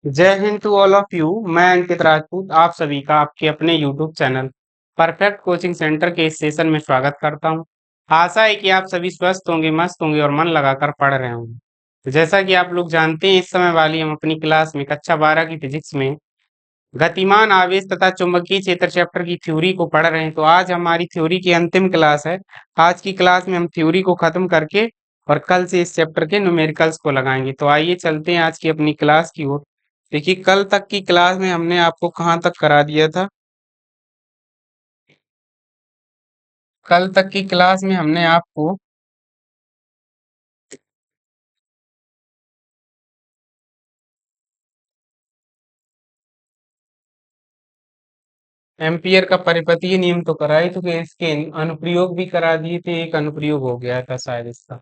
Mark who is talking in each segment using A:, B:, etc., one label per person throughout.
A: जय Hind to all of you. मैं अंकित राजपूत आप सभी का आपके अपने YouTube channel Perfect Coaching Centre के इस सेशन में स्वागत करता हूं। आशा है कि आप सभी स्वस्थ होंगे, मस्त होंगे और मन लगाकर पढ़ रहे होंगे। तो जैसा कि आप लोग जानते हैं, इस समय वाली हम अपनी क्लास में कक्षा 12 की फिजिक्स में गतिमान आवेश तथा चुंबकीय क्षेत्र चैप्टर की थ्योरी को पढ़ रहे हैं। तो आज हमारी थ्योरी की अंतिम क्लास है। आज की क्लास में हम थ्योरी को खत्म करके और कल से इस चैप्टर के न्यूमेरिकल्स को लगाएंगे। तो आइए चलते हैं आज की अपनी क्लास की ओर। देखिए, कल तक की क्लास में हमने आपको कहाँ तक करा दिया था। कल तक की क्लास में हमने आपको एम्पियर का परिपतीय नियम तो कराई, तो इसके अनुप्रयोग भी करा दिए थे। एक अनुप्रयोग हो गया था शायद इसका।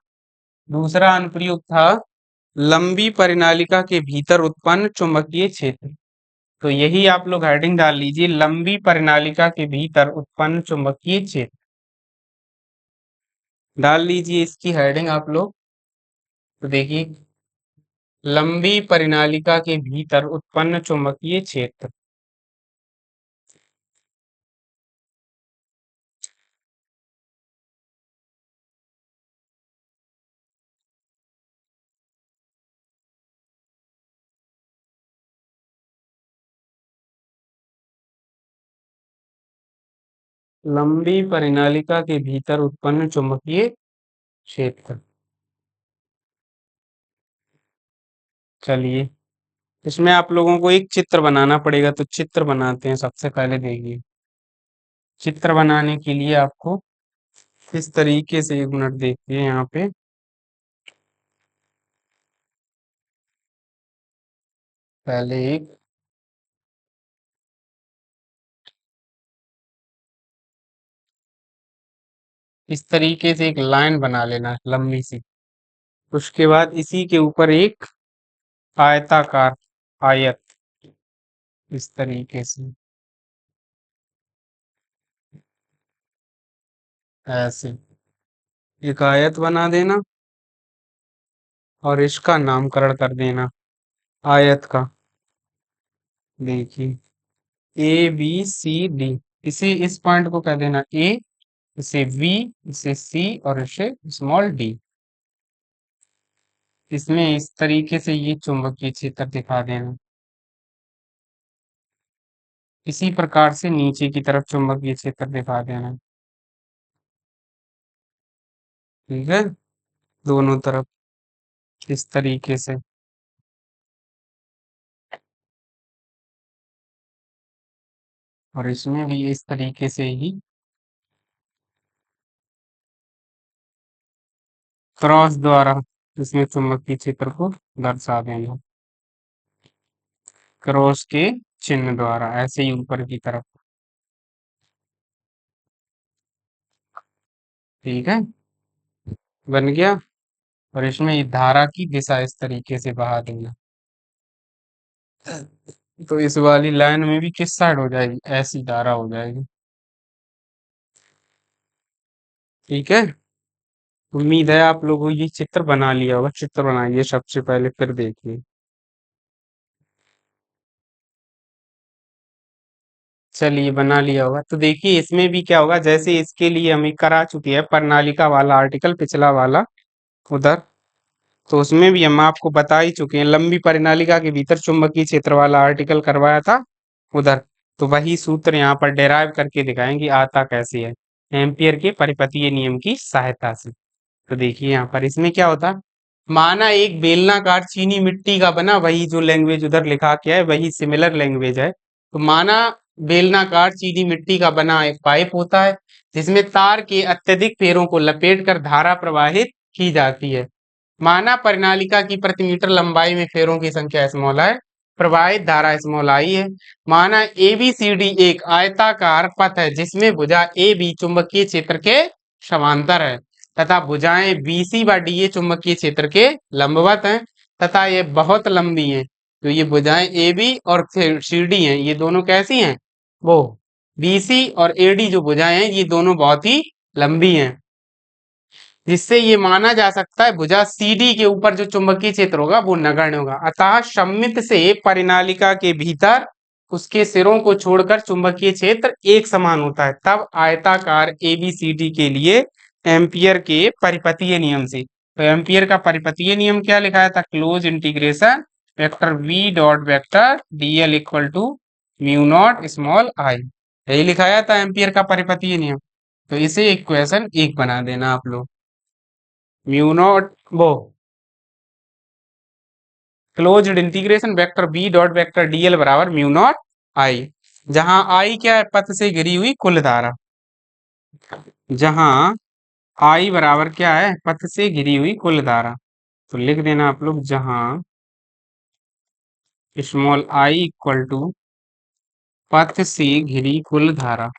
A: दूसरा अनुप्रयोग था लंबी परिनालिका के भीतर उत्पन्न चुंबकीय क्षेत्र। तो यही आप लोग हेडिंग डाल लीजिए, लंबी परिनालिका के भीतर उत्पन्न चुंबकीय क्षेत्र। डाल लीजिए इसकी हेडिंग आप लोग। तो देखिए, लंबी परिनालिका के भीतर उत्पन्न चुंबकीय क्षेत्र। लंबी परिनालिका के भीतर उत्पन्न चुंबकीय क्षेत्र। चलिए, इसमें आप लोगों को एक चित्र बनाना पड़ेगा, तो चित्र बनाते हैं। सबसे पहले देखिए, चित्र बनाने के लिए आपको किस तरीके से, एक मिनट देखिए यहाँ पे। पहले एक इस तरीके से एक लाइन बना लेना लंबी सी। उसके बाद इसी के ऊपर एक आयताकार आयत, इस तरीके से ऐसे एक आयत बना देना और इसका नामकरण कर देना आयत का। देखिए, ABCD, इस पॉइंट को कह देना ए, इसे V, इसे C और इसे स्मॉल d। इसमें इस तरीके से ये चुंबकीय क्षेत्र दिखा देना। इसी प्रकार से नीचे की तरफ चुंबकीय क्षेत्र दिखा देना। ठीक है, दोनों तरफ इस तरीके से। और इसमें भी इस तरीके से ही क्रॉस द्वारा इसमें चुंबकीय क्षेत्र को दर्शा देना, क्रॉस के चिन्ह द्वारा, ऐसे ही ऊपर की तरफ। ठीक है, बन गया। और इसमें ये धारा की दिशा इस तरीके से बहा देना। तो इस वाली लाइन में भी किस साइड हो जाएगी, ऐसी धारा हो जाएगी। ठीक है, उम्मीद है आप लोगों को ये चित्र बना लिया होगा। चित्र बनाइए सबसे पहले, फिर देखिए। चलिए, बना लिया होगा तो देखिए, इसमें भी क्या होगा, जैसे इसके लिए हमें करा चुके हैं प्रणालिका वाला आर्टिकल, पिछला वाला उधर। तो उसमें भी हम आपको बता ही चुके हैं, लंबी परिनालिका के भीतर चुंबकीय क्षेत्र वाला आर्टिकल करवाया था उधर। तो वही सूत्र यहाँ पर डेराइव करके दिखाएंगे, आता कैसे है, एम्पियर के परिपतीय नियम की सहायता से। तो देखिए, यहाँ पर इसमें क्या होता, माना एक बेलनाकार चीनी मिट्टी का बना, वही जो लैंग्वेज उधर लिखा क्या है, वही सिमिलर लैंग्वेज है। तो माना बेलनाकार चीनी मिट्टी का बना एक पाइप होता है, जिसमें तार के अत्यधिक पेड़ों को लपेटकर धारा प्रवाहित की जाती है। माना परिनालिका की प्रति मीटर लंबाई में फेरों की संख्या स्मॉल है, प्रवाहित धारा स्मॉल आई है। माना ABCD एक आयताकार पथ है, जिसमें भुजा AB चुंबकीय क्षेत्र के समांतर है तथा भुजाएं BC व DA चुंबकीय क्षेत्र के लंबवत हैं तथा ये बहुत लंबी हैं। तो ये भुजाएं AB और CD हैं, ये दोनों कैसी हैं, वो BC और AD जो भुजाएं हैं, ये दोनों बहुत ही लंबी हैं। जिससे ये माना जा सकता है भुजा CD के ऊपर जो चुंबकीय क्षेत्र होगा वो नगण्य होगा। अतः सममित से परिनालिका के भीतर उसके सिरों को छोड़कर चुंबकीय क्षेत्र एक समान होता है। तब आयताकार ABCD के लिए एम्पियर के परिपतीय नियम से, तो एम्पियर का परिपतीय नियम क्या लिखाया था? Close integration vector V dot vector dl equal to mu naught small I, यही लिखाया था एम्पियर का परिपतीय नियम। तो इसे इक्वेशन 1 बना देना आप लोग। म्यू नॉट वो closed integration vector B dot vector dl बराबर म्यू नॉट I, जहां I क्या है? पथ से घिरी हुई कुल धारा। जहां I बराबर क्या है? पथ से घिरी हुई कुल धारा। तो लिख देना आप लोग, जहां स्मॉल I इक्वल टू पथ से घिरी कुल धारा।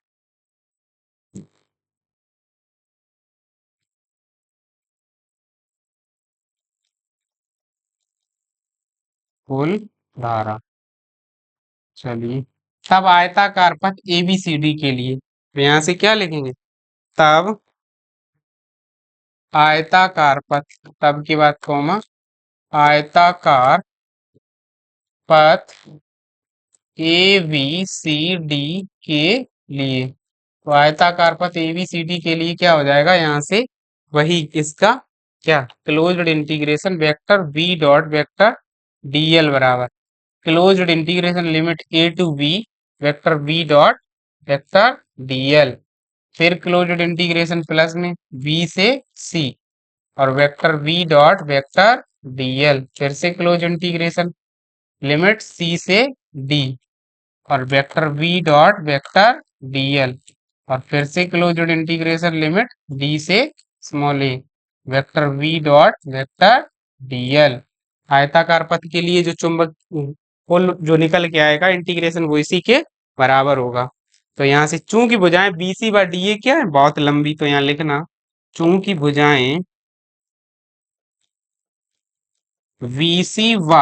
A: कुल धारा। चलिए, तब आयताकार पथ ABCD के लिए तो यहां से क्या लिखेंगे? तब आयताकार पथ, तब के बाद कॉमा, आयताकार पथ ABCD के लिए, तो आयताकार पथ ABCD के लिए क्या हो जाएगा? यहाँ से वही इसका क्या, closed integration vector V dot vector dl बराबर closed integration limit A to B vector V dot vector dl, फिर क्लोज्ड इंटीग्रेशन प्लस में B से C और vector V dot vector dl, फिर से क्लोज इंटीग्रेशन लिमिट C से D और vector V dot vector dl, और फिर से क्लोज्ड इंटीग्रेशन लिमिट D से small a vector V dot vector dl। आयताकार पथ के लिए जो चुंबक पुल जो निकल के आएगा इंटीग्रेशन वो इसी के बराबर होगा। तो यहाँ से चूंकि भुजाएं BC व DA क्या है? बहुत लंबी, तो यहाँ लिखना चूंकि भुजाएं BC व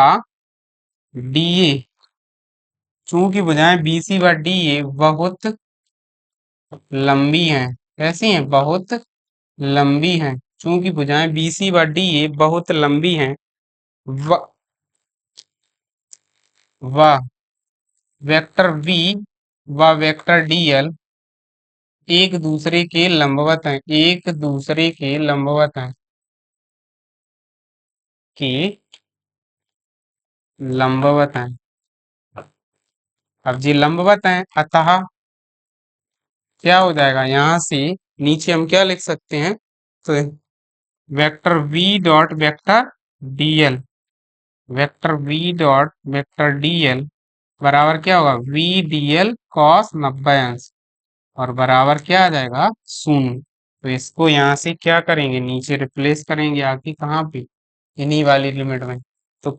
A: DA, चूंकि भुजाएं BC व DA बहुत लंबी हैं। कैसी हैं? बहुत लंबी हैं। चूंकि भुजाएं BC व DA बहुत लंबी हैं, व वेक्टर V व वेक्टर dl एक दूसरे के लंबवत हैं, एक दूसरे के लंबवत हैं, के लंबवत हैं। अब जी लंबवत हैं, अतः क्या हो जाएगा? यहाँ से नीचे हम क्या लिख सकते हैं? तो vector V dot vector dl, vector V dot vector dl बराबर क्या होगा? V dl cos 90 अंश, और बराबर क्या आ जाएगा? शून्य। तो इसको यहाँ से क्या करेंगे? नीचे रिप्लेस करेंगे आके, कहाँ पे? इन्हीं वाली लिमिट में। तो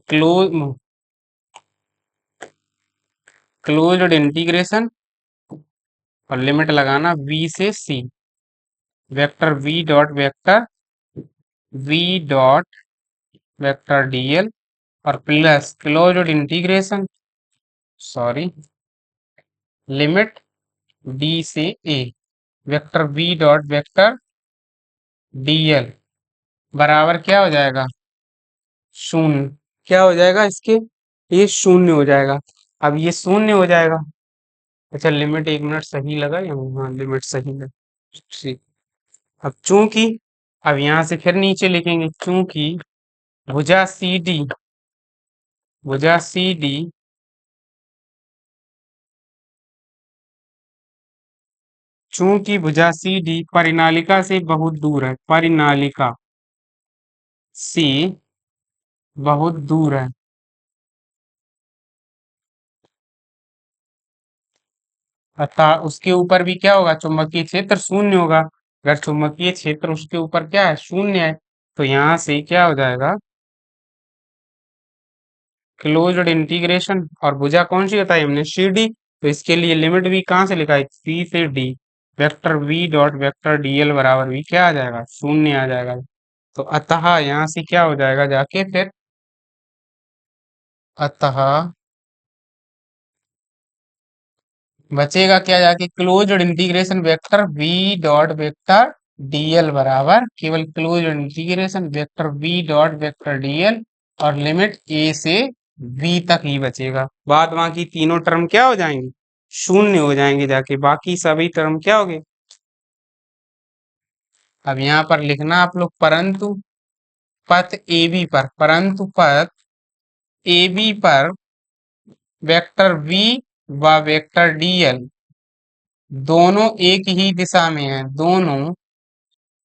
A: क्लोज्ड इंटीग्रेशन और लिमिट लगाना V से C vector V dot vector V dot vector dl और plus closed integration, sorry, limit D से A vector V dot vector dl बराबर क्या हो जाएगा? शून्य। क्या हो जाएगा इसके? ये शून्य हो जाएगा। अब ये शून्य हो जाएगा। अच्छा, लिमिट 1 मिनट सही लगा या? हाँ, लिमिट सही है। ठीक। अब चूंकि, अब यहाँ से फिर नीचे लिखेंगे, चूंकि भुजा CD, भुजा CD चूंकि भुजा CD परिनालिका से बहुत दूर है, परिनालिका से बहुत दूर है, अतः उसके ऊपर भी क्या होगा? चुंबकीय क्षेत्र शून्य होगा। अगर चुंबकीय क्षेत्र उसके ऊपर क्या है? शून्य है, तो यहाँ से क्या हो जाएगा? क्लोज्ड इंटीग्रेशन, और भुजा कौन सी बताई हमने? CD, तो इसके लिए लिमिट भी कहाँ से लिखा है? C से D vector V dot vector dl बराबर भी क्या आ जाएगा? शून्य आ जाएगा। तो अतः यहाँ से क्या हो जाएगा जाके फिर? अतः बचेगा क्या जाके? Closed integration vector V dot vector DL बराबर केवल close integration vector V dot vector DL और लिमिट ए से बी तक ही बचेगा। बाद बाकी तीनों टर्म क्या हो जाएंगे, शून्य हो जाएंगे जाके, बाकी सभी टर्म क्या हो गए। अब यहाँ पर लिखना आप लोग परंतु पथ ए बी पर, परंतु पथ ए बी पर वेक्टर वी व वेक्टर डीएल दोनों एक ही दिशा में है, दोनों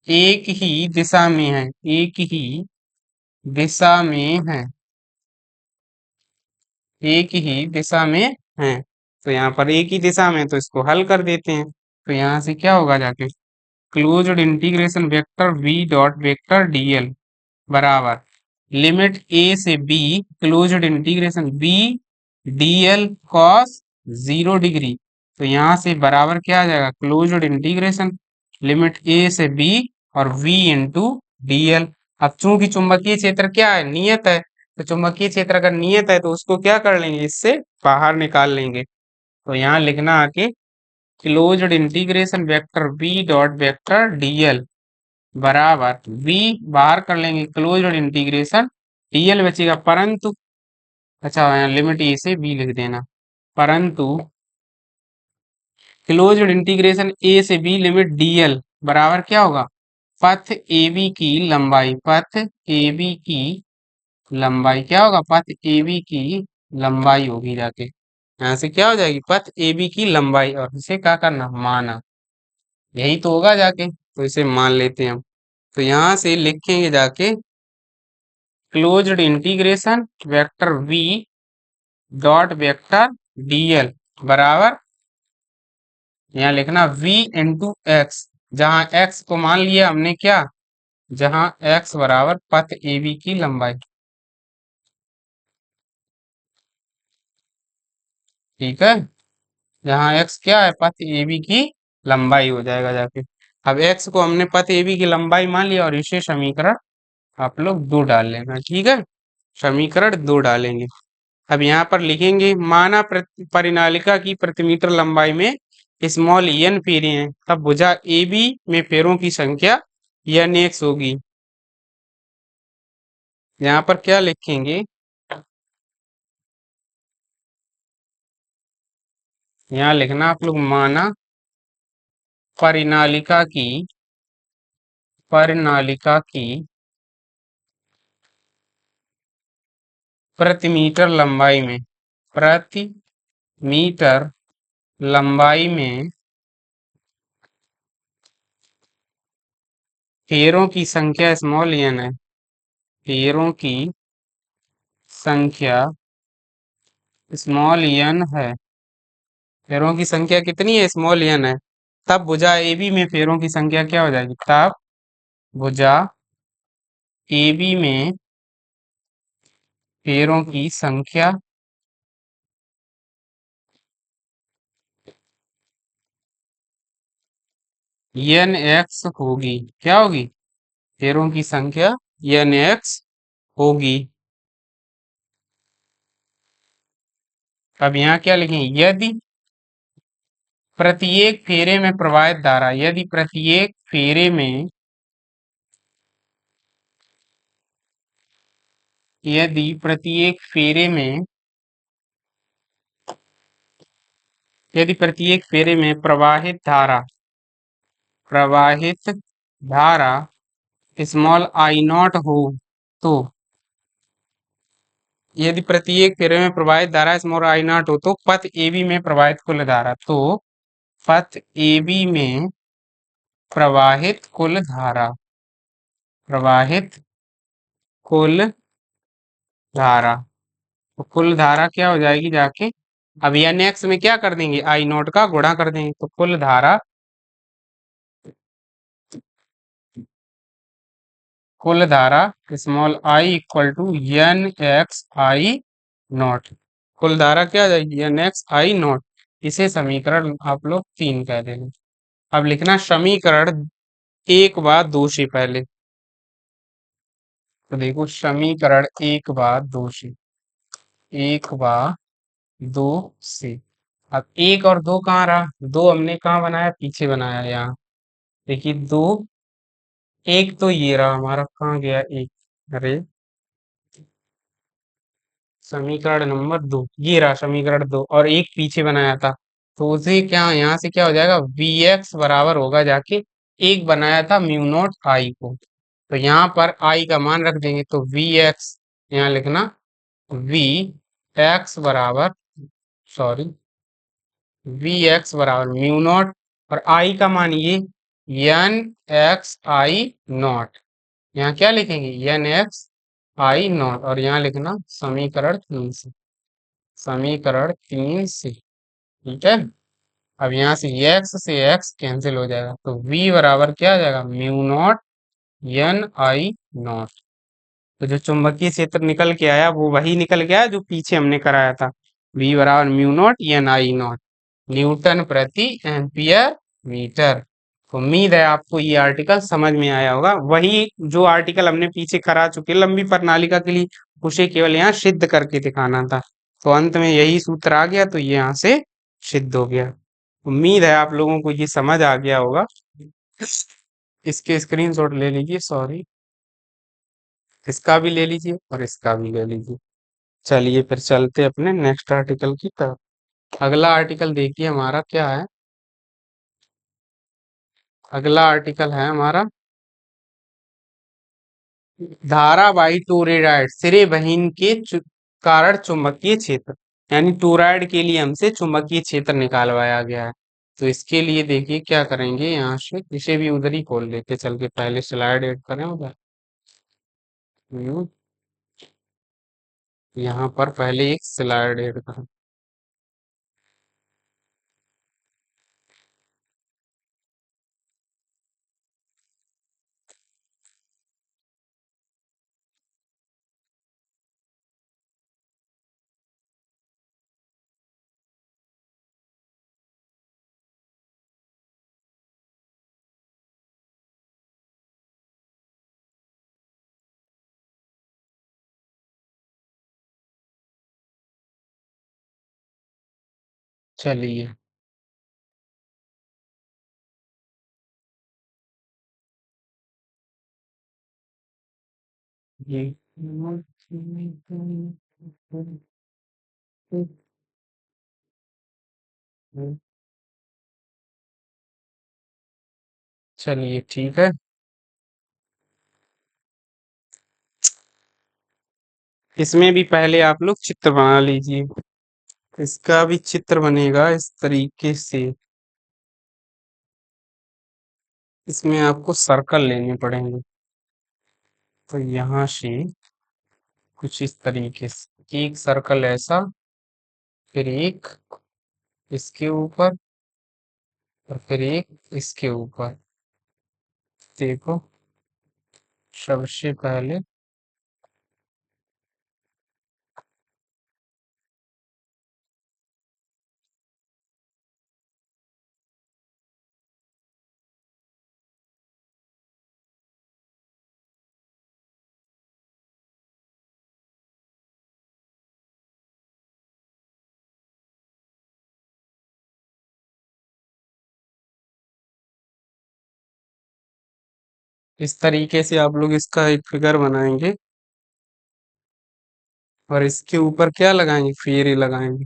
A: एक ही दिशा में है, एक ही दिशा में है, एक ही दिशा में है। तो यहाँ पर एक ही दिशा में, तो इसको हल कर देते हैं। तो यहाँ से क्या होगा जाके, closed integration vector V dot vector DL बराबर लिमिट ए से B closed integration B DL cos 0 degree. तो यहाँ से बराबर क्या आ जाएगा, क्लोज्ड इंटीग्रेशन लिमिट ए से बी और v इंटू डीएल। अब चूंकि चुंबकीय क्षेत्र क्या है, नियत है, तो चुंबकीय क्षेत्र अगर नियत है तो उसको क्या कर लेंगे, इससे बाहर निकाल लेंगे। तो यहाँ लिखना आके closed integration vector v dot vector DL बराबर v बाहर कर लेंगे क्लोज्ड इंटीग्रेशन डीएल बचेगा, परंतु अच्छा यहाँ लिमिट ए से बी लिख देना, परंतु क्लोज्ड इंटीग्रेशन ए से बी लिमिट डीएल बराबर क्या होगा, पथ ए बी की लंबाई, पथ ए बी की लंबाई क्या होगा, पथ ए बी की लंबाई होगी जाके, यहाँ से क्या हो जाएगी, पथ ए बी की लंबाई, और इसे क्या करना, माना, यही तो होगा जाके, तो इसे मान लेते हैं हम। तो यहाँ से लिखेंगे जाके closed integration vector v dot vector dl बराबर यहाँ लिखना v इंटू एक्स, जहां x को मान लिया हमने क्या, जहां x बराबर पथ AB की लंबाई, ठीक है, जहां x क्या है, पथ AB की लंबाई हो जाएगा जाके। अब x को हमने पथ AB की लंबाई मान लिया और इसे समीकरण आप लोग 2 डाल लेना, ठीक है, समीकरण 2 डालेंगे। अब यहाँ पर लिखेंगे माना परिनालिका की प्रति मीटर लंबाई में स्मॉल n फेरे हैं, तब भुजा AB में फेरों की संख्या n होगी। यहाँ पर क्या लिखेंगे, यहाँ लिखना आप लोग माना परिनालिका की, परिनालिका की प्रति मीटर लंबाई में, प्रति मीटर लंबाई में फेरों की संख्या स्मॉल n है, फेरों की संख्या स्मॉल n है, फेरों की संख्या कितनी है, स्मॉल n है, तब भुजा AB में फेरों की संख्या क्या हो जाएगी, तब भुजा AB में फेरों की संख्या nx होगी, क्या होगी, फेरों की संख्या nx होगी। अब यहाँ क्या लिखेंगे, यदि प्रत्येक फेरे में प्रवाहित धारा, यदि प्रत्येक फेरे में, यदि प्रत्येक फेरे में, यदि प्रत्येक फेरे में प्रवाहित धारा, प्रवाहित धारा स्मॉल आई नॉट हो, तो यदि प्रत्येक फेरे में प्रवाहित धारा स्मॉल आई नॉट हो तो पथ AB में प्रवाहित कुल धारा, तो पथ AB में प्रवाहित कुल धारा, प्रवाहित कुल धारा, तो कुल धारा क्या हो जाएगी जाके, अब nx में क्या कर देंगे, आई नॉट का गुणा कर देंगे, तो कुल धारा, कुल धारा small I equal to N X I naught, कुल धारा क्या आ जाएगी, एन एक्स आई नॉट, इसे समीकरण आप लोग 3 कह देंगे। अब लिखना समीकरण 1 व 2 से पहले, तो देखो समीकरण 1 व 2 से, 1 व 2 से, अब 1 और 2 कहाँ रहा, 2 हमने कहाँ बनाया, पीछे बनाया, यहाँ देखिए 2 एक तो ये रहा हमारा, कहाँ गया एक, अरे समीकरण नंबर 2, ये रहा समीकरण 2, और एक पीछे बनाया था, तो उसे क्या यहाँ से क्या हो जाएगा, वी एक्स बराबर होगा जाके, एक बनाया था म्यू नॉट आई को, तो यहाँ पर आई का मान रख देंगे, तो वी एक्स यहाँ लिखना, वी एक्स बराबर, सॉरी, वी एक्स बराबर म्यू नॉट, और आई का मान ये एन एक्स आई नॉट, यहाँ क्या लिखेंगे, एन एक्स आई नॉट, और यहाँ लिखना समीकरण 3 से, समीकरण 3 से, ठीक है। अब यहाँ से एक्स से एक्स कैंसिल हो जाएगा, तो v बराबर क्या आ जाएगा, mu not an I not, तो जो चुंबकीय क्षेत्र निकल के आया वो वही निकल के आया जो पीछे हमने कराया था, v बराबर mu not an I not, Newton प्रति एम्पियर मीटर। तो उम्मीद है आपको ये आर्टिकल समझ में आया होगा, वही जो आर्टिकल हमने पीछे करा चुके लंबी प्रणालिका के लिए, उसे केवल यहाँ सिद्ध करके दिखाना था, तो अंत में यही सूत्र आ गया, तो ये यहाँ से सिद्ध हो गया। उम्मीद है आप लोगों को ये समझ आ गया होगा। इसके स्क्रीनशॉट ले लीजिए, सॉरी, इसका भी ले लीजिए और इसका भी ले लीजिए। चलिए फिर चलते अपने नेक्स्ट आर्टिकल की तरफ। अगला आर्टिकल देखिए हमारा क्या है, अगला आर्टिकल है हमारा, धारावाही टोरॉइड सिरे बहिन के कारण चुंबकीय क्षेत्र, यानी टोरॉइड के लिए हमसे चुंबकीय क्षेत्र निकालवाया गया है। तो इसके लिए देखिए क्या करेंगे, यहाँ से इसे भी उधर ही खोल लेते, चल के पहले स्लाइड ऐड करें उधर, हम्म, यहाँ पर पहले एक स्लाइड ऐड करें। चलिए, ये चलिए ठीक है, इसमें भी पहले आप लोग चित्र बना लीजिए, इसका भी चित्र बनेगा इस तरीके से, इसमें आपको सर्कल लेने पड़ेंगे, तो यहाँ से कुछ इस तरीके से एक सर्कल ऐसा, फिर एक इसके ऊपर, और फिर एक इसके ऊपर, देखो सबसे पहले इस तरीके से आप लोग इसका एक फिगर बनाएंगे, और इसके ऊपर क्या लगाएंगे, फेरे लगाएंगे।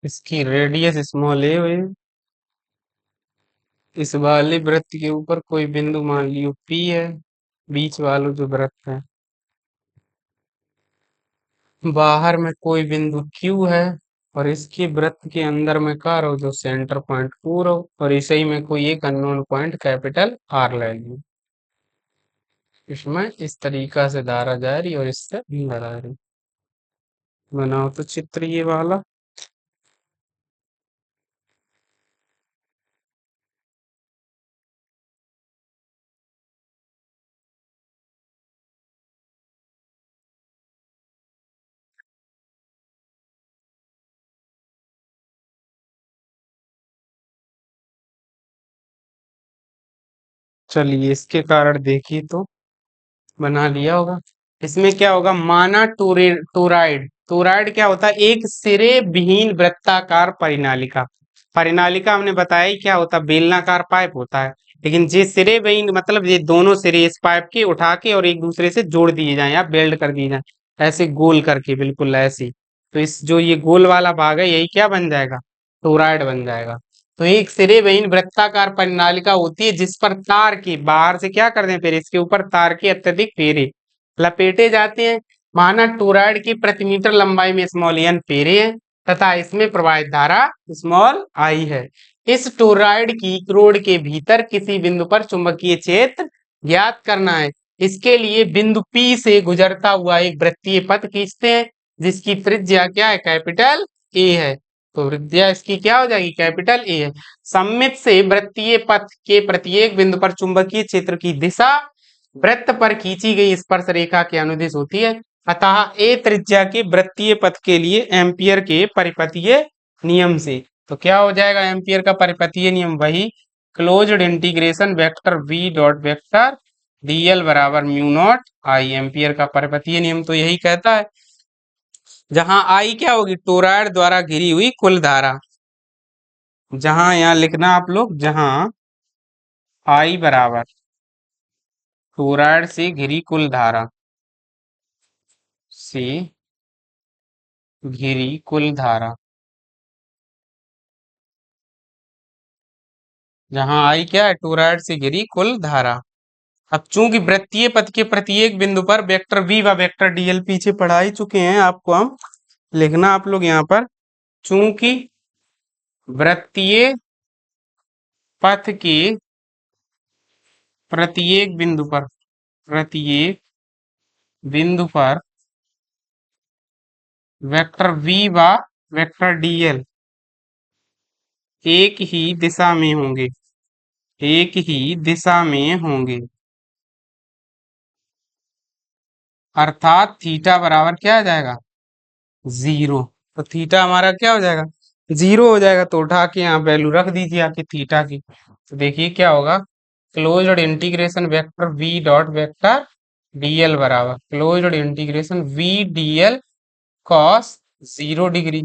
A: इसकी रेडियस स्मॉल ए है। इस वाले वृत्त के ऊपर कोई बिंदु मान लियो पी है, बीच वालों जो वृत्त है। बाहर में कोई बिंदु क्यू है, और इसके वृत्त के अंदर में का रहो जो सेंटर पॉइंट ओ रहो, और इसे ही में कोई एक अननोन पॉइंट कैपिटल आर ले लो। इसमें इस तरीका से धारा जा रही और इससे धारा जा रही। बनाओ तो चित्र ये वाला। चलिए इसके कारण देखिए तो बना लिया होगा। इसमें क्या होगा, माना टोराइड। टोराइड क्या होता है, एक सिरे विहीन वृत्ताकार परिनालिका। परिनालिका हमने बताया ही क्या होता है, बेलनाकार पाइप होता है। लेकिन ये सिरे विहीन मतलब ये दोनों सिरे इस पाइप के उठा के और एक दूसरे से जोड़ दिए जाए या बेल्ड कर दिए जाए, ऐसे गोल करके, बिल्कुल ऐसे। तो इस जो ये गोल वाला भाग है यही क्या बन जाएगा, टोराइड बन जाएगा। तो एक सिरे विहीन वृत्ताकार परिनालिका होती है जिस पर तार के बाहर से क्या कर दें, फिर इसके ऊपर तार के अत्यधिक फेरे लपेटे जाते हैं। माना टोरॉइड की प्रति मीटर लंबाई में स्मॉल एन फेरे हैं तथा इसमें प्रवाहित धारा स्मॉल आई है। इस टोरॉइड की क्रोड के भीतर किसी बिंदु पर चुंबकीय क्षेत्र ज्ञात करना है। इसके लिए बिंदु P से गुजरता हुआ एक वृत्तीय पथ खींचते हैं जिसकी त्रिज्या क्या है, कैपिटल ए है। तो त्रिज्या इसकी क्या हो जाएगी, कैपिटल ए है। सममित से वृत्तीय पथ के प्रत्येक बिंदु पर चुंबकीय क्षेत्र की दिशा वृत्त पर खींची गई स्पर्श रेखा के अनुदिश होती है। अतः ए त्रिज्या के वृत्तीय पथ के लिए एम्पियर के परिपथीय नियम से, तो क्या हो जाएगा एम्पियर का परिपथीय नियम, वही closed integration vector v dot vector dl बराबर म्यू नॉट आई। एम्पियर का परिपथीय नियम तो यही कहता है। जहां आई क्या होगी, टोरॉइड द्वारा घिरी हुई कुल धारा। जहां यहाँ लिखना आप लोग, जहां आई बराबर टोरॉइड से घिरी कुल धारा से घिरी कुल धारा, जहां आई क्या है, टोरॉइड से घिरी कुल धारा। अब चूंकि वृत्तीय पथ के प्रत्येक बिंदु पर वेक्टर v व वेक्टर dl पीछे पढ़ा ही चुके हैं आपको हम, लिखना आप लोग यहाँ पर, चूंकि वृत्तीय पथ के प्रत्येक बिंदु पर, प्रत्येक बिंदु पर वेक्टर v व वेक्टर dl एक ही दिशा में होंगे, एक ही दिशा में होंगे। अर्थात थीटा बराबर क्या आ जाएगा, जीरो। तो थीटा हमारा क्या हो जाएगा, जीरो हो जाएगा। तो उठा के यहाँ वैल्यू रख दीजिए आके थीटा की। तो देखिए क्या होगा, closed integration vector v dot vector dl बराबर closed integration v dl cos 0 degree.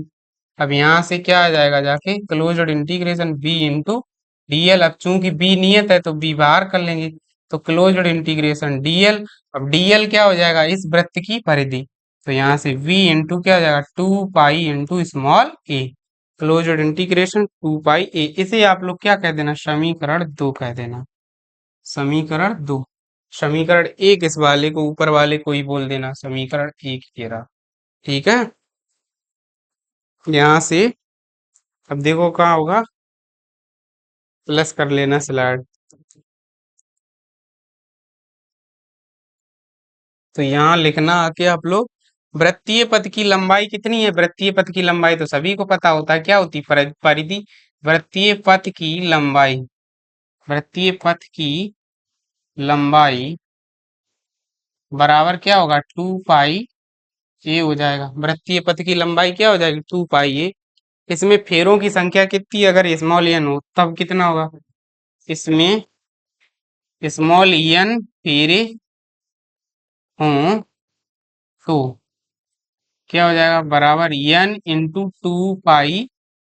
A: अब यहाँ से क्या आ जाएगा, जाके closed integration b into dl। अब चूंकि b नियत है तो b बाहर कर लेंगे, तो क्लोज्ड इंटीग्रेशन dl। अब dl क्या हो जाएगा, इस वृत्त की परिधि। तो यहाँ से v इंटू क्या हो जाएगा, 2 pi into small a। Closed integration 2 pi a, इसे आप लोग क्या कह देना, समीकरण 2 कह देना, समीकरण 2। समीकरण 1 इस वाले को, ऊपर वाले को ही बोल देना समीकरण 1 तेरा। ठीक है, यहाँ से अब देखो कहाँ होगा, प्लस कर लेना स्लाइड। तो यहाँ लिखना आके आप लोग, वृत्तीय पथ की लंबाई कितनी है, वृत्तीय पथ की लंबाई तो सभी को पता होता है, क्या होती है, परिधि। वृत्तीय पथ की लंबाई, वृत्तीय पथ की लंबाई बराबर क्या होगा, 2 पाई ए हो जाएगा। वृत्तीय पथ की लंबाई क्या हो जाएगी, 2 पाई ए। इसमें फेरों की संख्या कितनी, अगर स्मॉल एन हो तब कितना होगा, इसमें स्मॉल एन फेरे हों तो क्या हो जाएगा, बराबर एन इंटू 2 पाई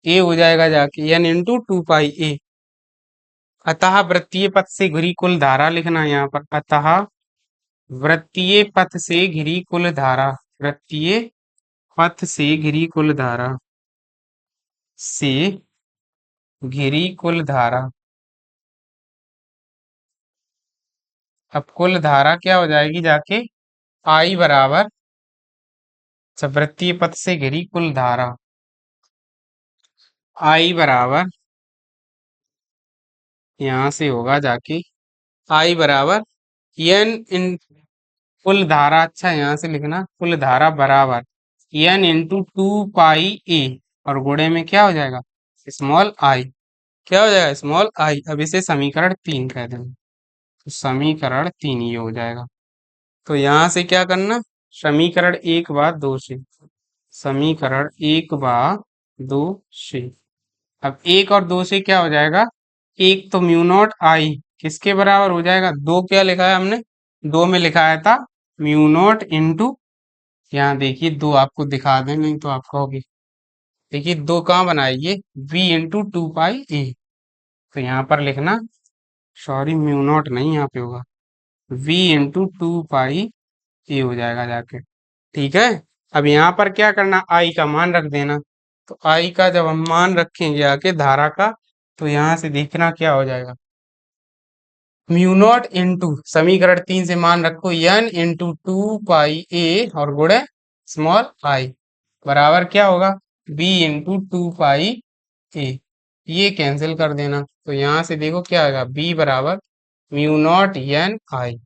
A: ए हो जाएगा, जाके एन इंटू 2 पाई ए। अतः वृत्तीय पथ से घिरी कुल धारा लिखना है यहाँ पर, अतः वृत्तीय पथ से घिरी कुल धारा, वृत्तीय पथ से घिरी कुल धारा से घिरी कुल धारा। अब कुल धारा क्या हो जाएगी जाके, आई बराबर, जब वृत्तीय पथ से घिरी कुल धारा, आई बराबर, यहां से होगा जाके आई बराबर एन इन, कुल धारा, अच्छा यहाँ से लिखना, कुल धारा बराबर एन इंटू 2 पाई ए, और गुणे में क्या हो जाएगा, स्मॉल आई। क्या हो जाएगा, स्मॉल आई। अब इसे समीकरण 3 कह देंगे, तो समीकरण 3 ये हो जाएगा। तो यहाँ से क्या करना, समीकरण 1 बा 2 से अब 1 और 2 से क्या हो जाएगा, एक तो म्यू नॉट आई किसके बराबर हो जाएगा, 2 क्या लिखा है हमने, 2 में लिखाया था म्यू नॉट इंटू, यहाँ देखिए 2 आपको दिखा दें नहीं तो आप कहोगे, देखिए 2 कहाँ बनाइए, v इंटू 2 पाई ए। तो यहाँ पर लिखना, सॉरी म्यू नॉट नहीं यहाँ पे होगा, v इंटू 2 पाई ए हो जाएगा जाके। ठीक है। अब यहाँ पर क्या करना, आई का मान रख देना। तो आई का जब हम मान रखेंगे आके धारा का, तो यहाँ से देखना क्या हो जाएगा, म्यू नॉट इंटू, समीकरण 3 से मान रखो एन इंटू 2 पाई ए, और गुणे स्मॉल आई, बराबर क्या होगा, बी इंटू 2 पाई ए। ये कैंसिल कर देना, तो यहाँ से देखो क्या आएगा, बी बराबर म्यू नॉट एन आई।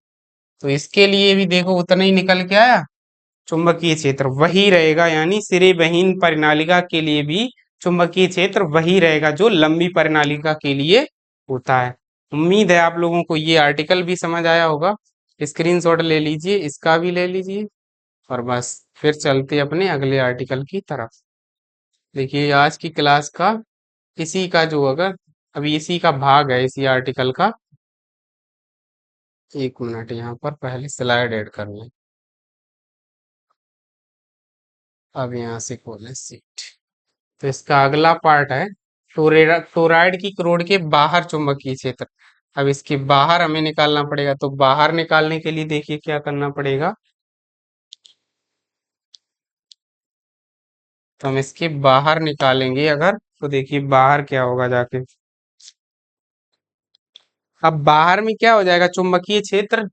A: तो इसके लिए भी देखो उतना ही निकल के आया, चुंबकीय क्षेत्र वही रहेगा, यानी सिरे बहीन परिनालिका के लिए भी चुंबकीय क्षेत्र वही रहेगा जो लंबी परिनालिका के लिए होता है। उम्मीद है आप लोगों को ये आर्टिकल भी समझ आया होगा। स्क्रीनशॉट ले लीजिए, इसका भी ले लीजिए, और बस फिर चलते अपने अगले आर्टिकल की तरफ। देखिए आज की क्लास का इसी का जो अगर अभी इसी का भाग है इसी आर्टिकल का। 1 मिनट यहाँ पर पहले स्लाइड ऐड कर लें। अब यहाँ से खोलें सीट। तो इसका अगला पार्ट है टोराइड की करोड़ के बाहर चुंबकीय क्षेत्र। अब इसके बाहर हमें निकालना पड़ेगा, तो बाहर निकालने के लिए देखिए क्या करना पड़ेगा, तो हम इसके बाहर निकालेंगे अगर, तो देखिए बाहर क्या होगा जाके, अब बाहर में क्या हो जाएगा, चुंबकीय क्षेत्र।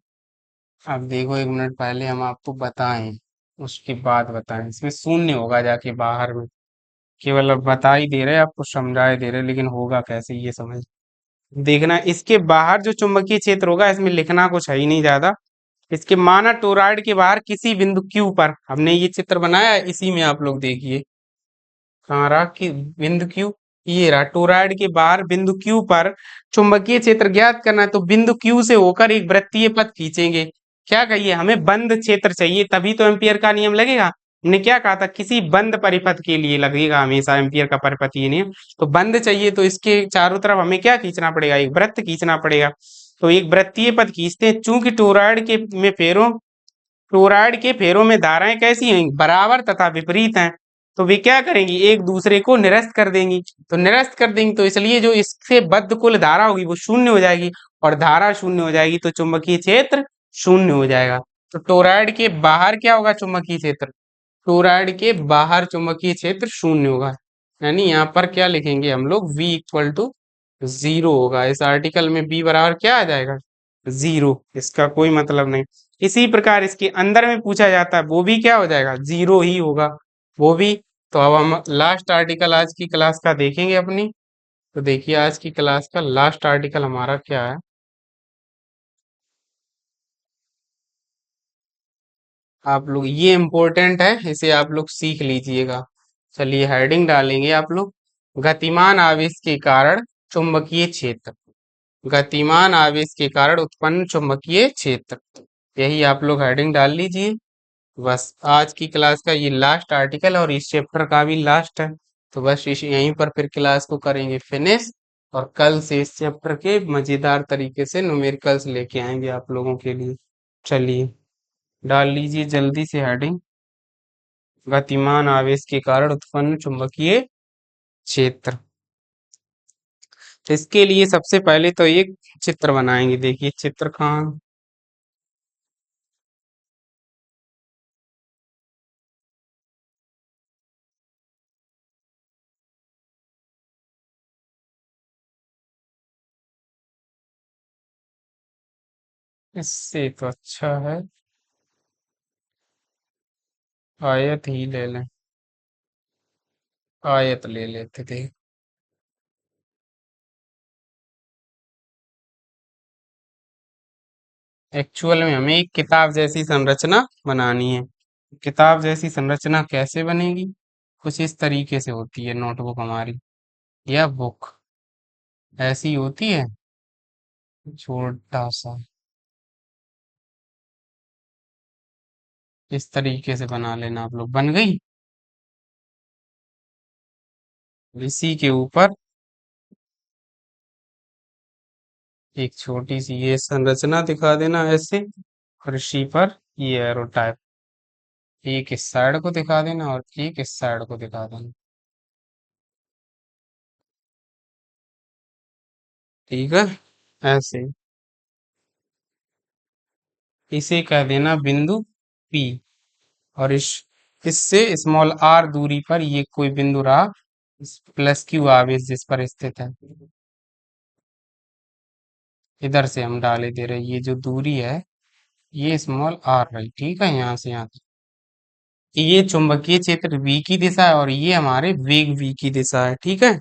A: अब देखो 1 मिनट पहले हम आपको बताएं, उसके बाद बताएं, इसमें शून्य होगा जाके बाहर में, केवल अब बता ही दे रहे आपको, समझाए दे रहे, लेकिन होगा कैसे ये समझ देखना। इसके बाहर जो चुंबकीय क्षेत्र होगा, इसमें लिखना कुछ है ही नहीं ज्यादा। इसके माना टोरॉइड के बाहर किसी बिंदु क्यू पर, हमने ये चित्र बनाया है, इसी में आप लोग देखिए कहाँ रहा कि बिंदु क्यू, ये रहा टोरॉइड के बाहर बिंदु क्यू पर चुंबकीय क्षेत्र ज्ञात करना है, तो बिंदु क्यू से होकर एक वृत्तीय पथ खींचेंगे। क्या कहिए, हमें बंद क्षेत्र चाहिए, तभी तो एम्पियर का नियम लगेगा। हमने क्या कहा था, किसी बंद परिपथ के लिए लगेगा हमेशा एम्पियर का परिपथ ये नियम। तो बंद चाहिए, तो इसके चारों तरफ हमें क्या खींचना पड़ेगा, एक वृत्त खींचना पड़ेगा। तो एक वृत्तीय पथ खींचते हैं, चूंकि टोरॉइड के में फेरों क्लोराइड के फेरों में धाराएं कैसी हैं, बराबर तथा विपरीत हैं। तो वे क्या करेंगी, एक दूसरे को निरस्त कर देंगी। तो निरस्त कर देंगी, तो इसलिए जो इससे बद्ध कुल धारा होगी वो शून्य हो जाएगी, और धारा शून्य हो जाएगी तो चुंबकीय क्षेत्र शून्य हो जाएगा। तो टोरॉइड के बाहर क्या होगा, चुंबकीय क्षेत्र, टोरॉइड के बाहर चुंबकीय क्षेत्र शून्य होगा। यानी यहाँ पर क्या लिखेंगे हम लोग, v इक्वल टू 0 होगा। इस आर्टिकल में b बराबर क्या आ जाएगा, 0। इसका कोई मतलब नहीं। इसी प्रकार इसके अंदर में पूछा जाता है, वो भी क्या हो जाएगा, 0 ही होगा वो भी। तो अब हम लास्ट आर्टिकल आज की क्लास का देखेंगे अपनी। तो देखिए आज की क्लास का लास्ट आर्टिकल हमारा क्या है, आप लोग ये इम्पोर्टेंट है, इसे आप लोग सीख लीजिएगा। चलिए हेडिंग डालेंगे आप लोग, गतिमान आवेश के कारण चुंबकीय क्षेत्र, गतिमान आवेश के कारण उत्पन्न चुंबकीय क्षेत्र, यही आप लोग हेडिंग डाल लीजिए। बस आज की क्लास का ये लास्ट आर्टिकल और इस चैप्टर का भी लास्ट है। तो बस इस यहीं पर फिर क्लास को करेंगे फिनिश, और कल से इस चैप्टर के मजेदार तरीके से न्यूमेरिकल्स लेके आएंगे आप लोगों के लिए। चलिए डाल लीजिए जल्दी से हेडिंग, गतिमान आवेश के कारण उत्पन्न चुंबकीय क्षेत्र। तो इसके लिए सबसे पहले तो एक चित्र बनाएंगे, देखिए चित्र कहाँ, इससे तो अच्छा है आयत ही ले लें। आयत ले लेते थे। एक्चुअल में हमें एक किताब जैसी संरचना बनानी है। किताब जैसी संरचना कैसे बनेगी? कुछ इस तरीके से होती है नोटबुक हमारी, या बुक ऐसी होती है, छोटा सा इस तरीके से बना लेना आप लोग। बन गई? इसी के ऊपर एक छोटी सी ये संरचना दिखा देना ऐसे, और इसी पर ये एरो टाइप, एक इस साइड को दिखा देना और एक इस साइड को दिखा देना। ठीक है, ऐसे इसे कह देना बिंदु P। और इससे स्मॉल r दूरी पर ये कोई बिंदु रहा, प्लस Q आवेश जिस पर स्थित है। इधर से हम डाले दे रहे, ये जो दूरी है ये स्मॉल r रही, ठीक है, यहाँ से यहाँ तक। ये चुंबकीय क्षेत्र v की दिशा है और ये हमारे वेग v की दिशा है, ठीक है।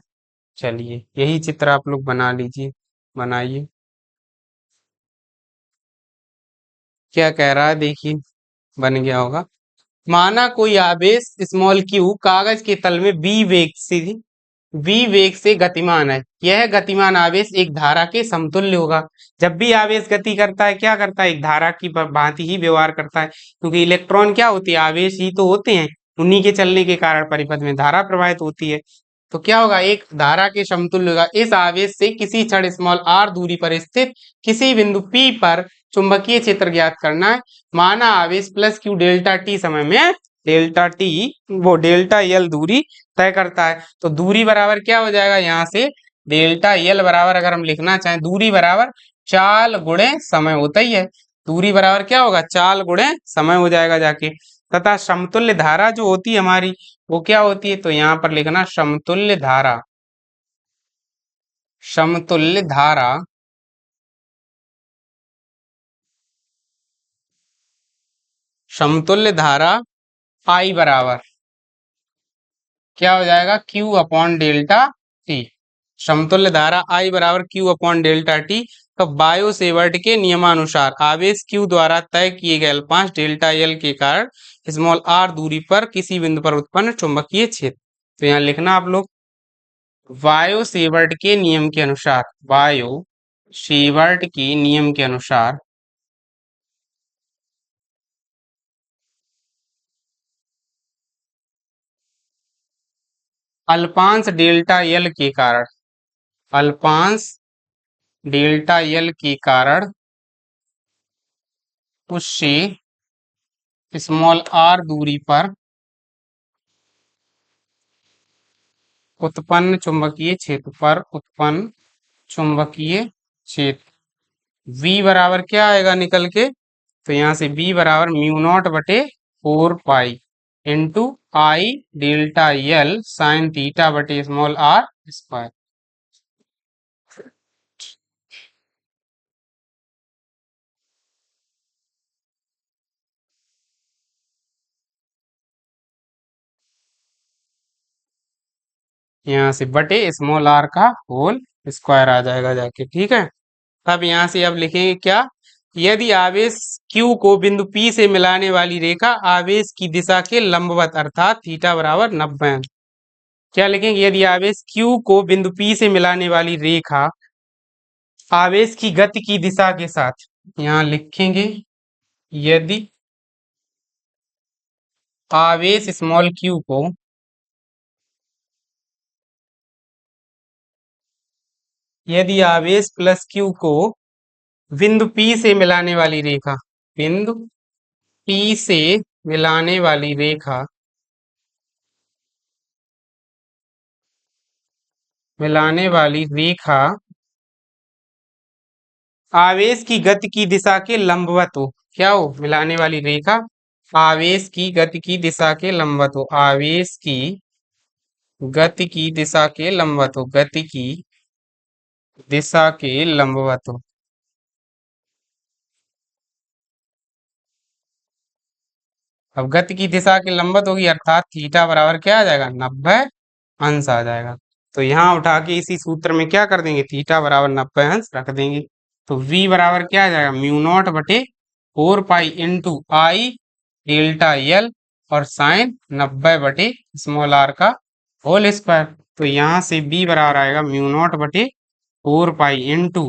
A: चलिए यही चित्र आप लोग बना लीजिए, बनाइए। क्या कह रहा है देखिए, बन गया होगा। माना कोई आवेश स्मॉल क्यू कागज के तल में v वेग से गतिमान है। यह गतिमान आवेश एक धारा के समतुल्य होगा। जब भी आवेश गति करता है क्या करता है, एक धारा की भांति ही व्यवहार करता है, क्योंकि इलेक्ट्रॉन क्या होती है, आवेश ही तो होते हैं। उन्हीं के चलने के कारण परिपथ में धारा प्रवाहित होती है। तो क्या होगा, एक धारा के समतुल्य होगा। इस आवेश से किसी क्षण स्मॉल r दूरी पर स्थित किसी बिंदु P पर चुंबकीय क्षेत्र ज्ञात करना है। माना आवेश प्लस क्यू डेल्टा टी समय में डेल्टा टी वो डेल्टा एल दूरी तय करता है। तो दूरी बराबर क्या हो जाएगा, यहाँ से डेल्टा एल बराबर अगर हम लिखना चाहें, दूरी बराबर चाल गुणे समय होता ही है। दूरी बराबर क्या होगा, चाल गुणे समय हो जाएगा जाके। तथा समतुल्य धारा जो होती है हमारी, वो क्या होती है, तो यहाँ पर लिखना समतुल्य धारा। समतुल्य धारा, समतुल्य धारा आई बराबर क्या हो जाएगा, Q अपॉन डेल्टा टी। समतुल्य धारा I बराबर Q अपॉन डेल्टा टी। तो बायो सेवर्ट के नियमानुसार आवेश Q द्वारा तय किए गए अल्पांश डेल्टा एल के कारण स्मॉल r दूरी पर किसी बिंदु पर उत्पन्न चुंबकीय क्षेत्र। तो यहाँ लिखना आप लोग, बायो सेवर्ट के नियम के अनुसार, बायो सेवर्ट के नियम के अनुसार अल्पांश डेल्टा एल के कारण, अल्पांश डेल्टा एल के कारण उससे स्मॉल r दूरी पर उत्पन्न चुंबकीय क्षेत्र पर उत्पन्न चुंबकीय क्षेत्र v बराबर क्या आएगा निकल के, तो यहाँ से v बराबर म्यू नॉट बटे 4 पाई इंटू आई डेल्टा एल साइन थीटा बटे स्मॉल r स्क्वायर। यहाँ से बटे स्मॉल r का होल स्क्वायर आ जाएगा जाके, ठीक है। अब यहाँ से अब लिखेंगे क्या, यदि आवेश Q को बिंदु P से मिलाने वाली रेखा आवेश की दिशा के लंबवत अर्थात थीटा बराबर 90, क्या लिखेंगे, यदि आवेश Q को बिंदु P से मिलाने वाली रेखा आवेश की गति की दिशा के साथ, यहाँ लिखेंगे यदि आवेश स्मॉल q को यदि आवेश प्लस q को बिंदु P से मिलाने वाली रेखा, बिंदु P से मिलाने वाली रेखा, मिलाने वाली रेखा आवेश की गति की दिशा के लंबवत हो, क्या हो, मिलाने वाली रेखा आवेश की गति की दिशा के लंबवत हो, आवेश की गति की दिशा के लंबवत हो, गति की दिशा के लंबवत हो। अब गति की दिशा की लंबवत होगी अर्थात थीटा बराबर क्या आ जाएगा 90 अंश आ जाएगा। तो यहाँ उठा के इसी सूत्र में क्या कर देंगे थीटा बराबर 90 अंश रख देंगे। तो v बराबर क्या आ जाएगा म्यू नॉट बटे 4 पाई इंटू आई डेल्टा एल और साइन 90 बटे स्मॉल आर का होल स्क्वायर। तो यहाँ से b बराबर आएगा म्यू नॉट बटे 4 पाई इंटू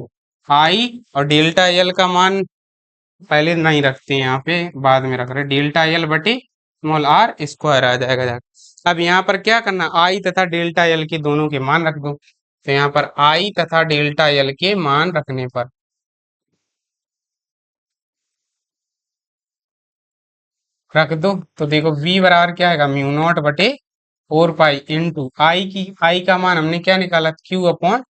A: आई और डेल्टा एल का मान पहले नहीं रखते हैं यहाँ पे बाद में रख रहे डेल्टा एल बटे स्मॉल आर स्क्वायर आ जाएगा जाकर। अब यहाँ पर क्या करना आई तथा डेल्टा एल के दोनों के मान रख दो। तो यहाँ पर आई तथा डेल्टा एल के मान रखने पर रख दो तो देखो v बराबर क्या आएगा म्यू नॉट बटे 4 पाई इंटू आई का मान हमने क्या निकाला q अपॉन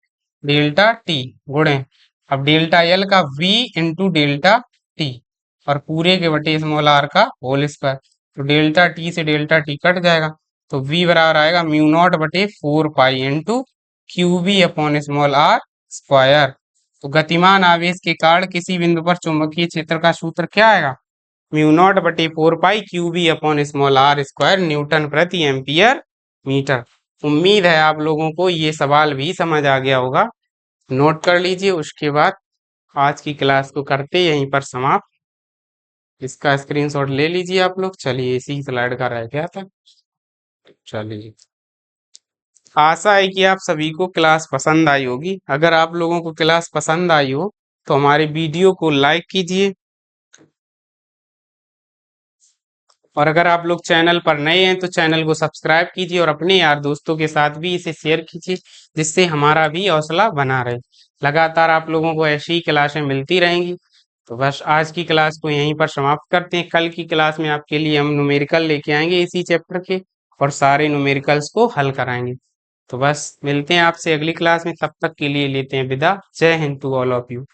A: डेल्टा टी गुणे अब डेल्टा एल का v इंटू डेल्टा टी और पूरे के बटे स्मॉल आर का होल स्क्वायर। तो डेल्टा टी से डेल्टा टी कट जाएगा तो v बराबर आएगा म्यू नॉट बटे 4 pi into Q B upon small are square. तो गतिमान आवेश के कारण किसी बिंदु पर चुंबकीय क्षेत्र का सूत्र क्या आएगा म्यू नॉट बटे 4 pi q B upon small are square newton प्रति एम्पियर मीटर। उम्मीद है आप लोगों को ये सवाल भी समझ आ गया होगा। नोट कर लीजिए उसके बाद आज की क्लास को करते यहीं पर समाप्त। इसका स्क्रीनशॉट ले लीजिए आप लोग। चलिए इसी स्लाइड का रह गया था। चलिए आशा है कि आप सभी को क्लास पसंद आई होगी। अगर आप लोगों को क्लास पसंद आई हो तो हमारे वीडियो को लाइक कीजिए और अगर आप लोग चैनल पर नए हैं तो चैनल को सब्सक्राइब कीजिए और अपने यार दोस्तों के साथ भी इसे शेयर कीजिए जिससे हमारा भी हौसला बना रहे। लगातार आप लोगों को ऐसी ही क्लासें मिलती रहेंगी। तो बस आज की क्लास को यहीं पर समाप्त करते हैं। कल की क्लास में आपके लिए हम न्यूमेरिकल लेके आएंगे इसी चैप्टर के और सारे न्यूमेरिकल्स को हल कराएंगे। तो बस मिलते हैं आपसे अगली क्लास में। तब तक के लिए लेते हैं विदा। Jai Hind to all of you.